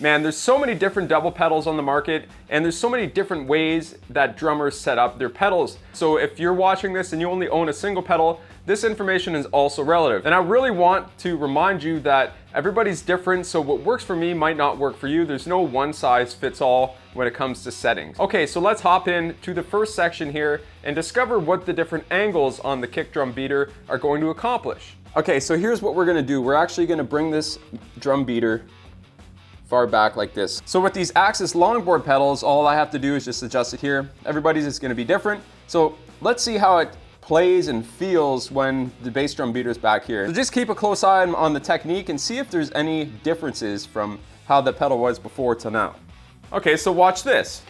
Man, there's so many different double pedals on the market, and there's so many different ways that drummers set up their pedals. So if you're watching this and you only own a single pedal, this information is also relative. And I really want to remind you that everybody's different, so what works for me might not work for you. There's no one size fits all when it comes to settings. Okay, so let's hop in to the first section here and discover what the different angles on the kick drum beater are going to accomplish. Okay, so here's what we're gonna do. We're actually gonna bring this drum beater far back like this. So with these Axis longboard pedals, all I have to do is just adjust it here. Everybody's is gonna be different. So let's see how it plays and feels when the bass drum beater is back here. So just keep a close eye on the technique and see if there's any differences from how the pedal was before to now. Okay, so watch this.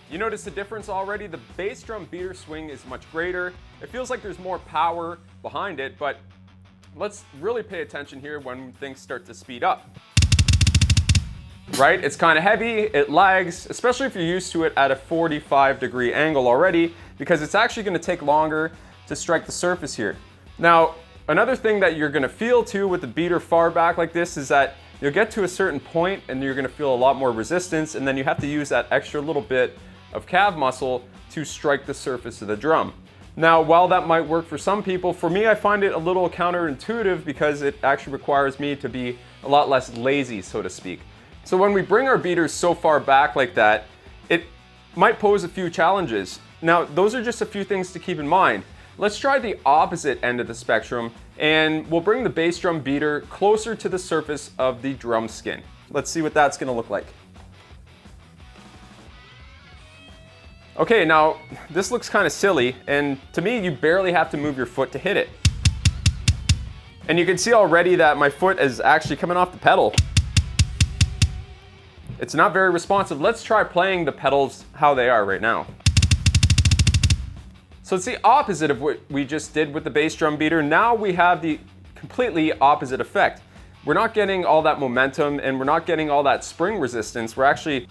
You notice the difference already? The bass drum beater swing is much greater. It feels like there's more power behind it, but let's really pay attention here when things start to speed up. Right? It's kind of heavy, it lags, especially if you're used to it at a 45-degree angle already, because it's actually going to take longer to strike the surface here. Now, another thing that you're going to feel too with the beater far back like this is that you'll get to a certain point and you're going to feel a lot more resistance, and then you have to use that extra little bit of calf muscle to strike the surface of the drum. Now, while that might work for some people, for me, I find it a little counterintuitive because it actually requires me to be a lot less lazy, so to speak. So when we bring our beaters so far back like that, it might pose a few challenges. Now, those are just a few things to keep in mind. Let's try the opposite end of the spectrum, and we'll bring the bass drum beater closer to the surface of the drum skin. Let's see what that's gonna look like. Okay, now this looks kind of silly, and to me, you barely have to move your foot to hit it. And you can see already that my foot is actually coming off the pedal. It's not very responsive. Let's try playing the pedals how they are right now. So it's the opposite of what we just did with the bass drum beater. Now we have the completely opposite effect. We're not getting all that momentum and we're not getting all that spring resistance. We're actually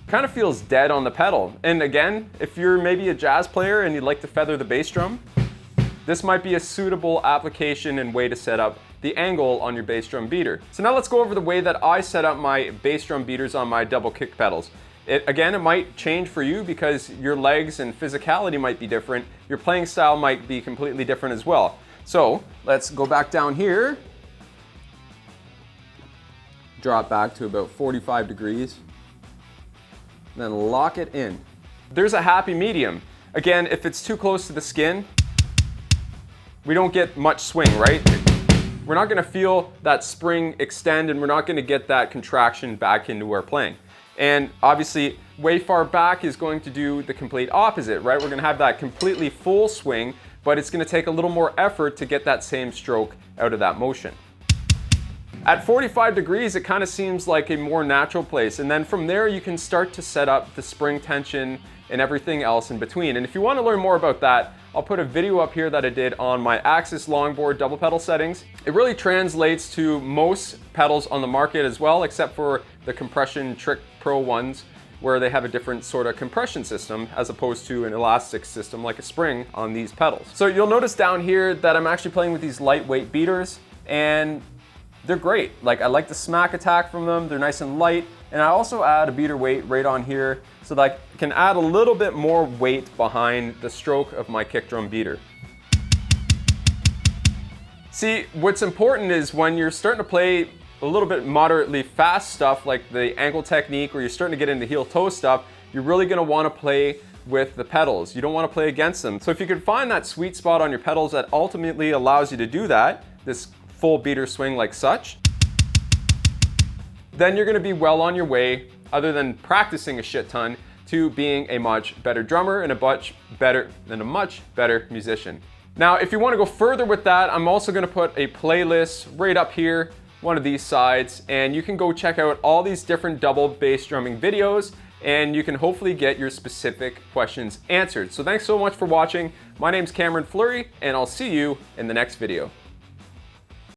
kind of feels dead on the pedal. And again, if you're maybe a jazz player and you'd like to feather the bass drum, this might be a suitable application and way to set up the angle on your bass drum beater. So now let's go over the way that I set up my bass drum beaters on my double kick pedals. Again, it might change for you because your legs and physicality might be different. Your playing style might be completely different as well. So let's go back down here. Drop back to about 45 degrees. Then lock it in. There's a happy medium. Again, if it's too close to the skin, we don't get much swing, right? We're not gonna feel that spring extend and we're not gonna get that contraction back into our playing. And obviously, way far back is going to do the complete opposite, right? We're gonna have that completely full swing, but it's gonna take a little more effort to get that same stroke out of that motion. At 45 degrees, it kind of seems like a more natural place. And then from there, you can start to set up the spring tension and everything else in between. And if you want to learn more about that, I'll put a video up here that I did on my Axis longboard double pedal settings. It really translates to most pedals on the market as well, except for the Compression Trick Pro ones, where they have a different sort of compression system as opposed to an elastic system like a spring on these pedals. So you'll notice down here that I'm actually playing with these lightweight beaters, and they're great. Like, I like the smack attack from them. They're nice and light. And I also add a beater weight right on here so that I can add a little bit more weight behind the stroke of my kick drum beater. See, what's important is when you're starting to play a little bit moderately fast stuff like the ankle technique, or you're starting to get into heel toe stuff, you're really gonna wanna play with the pedals. You don't wanna play against them. So if you can find that sweet spot on your pedals that ultimately allows you to do that, this full beater swing like such, then you're gonna be well on your way, other than practicing a shit ton, to being a much better drummer and a much better musician. Now, if you wanna go further with that, I'm also gonna put a playlist right up here, one of these sides, and you can go check out all these different double bass drumming videos, and you can hopefully get your specific questions answered. So thanks so much for watching. My name's Cameron Fleury, and I'll see you in the next video.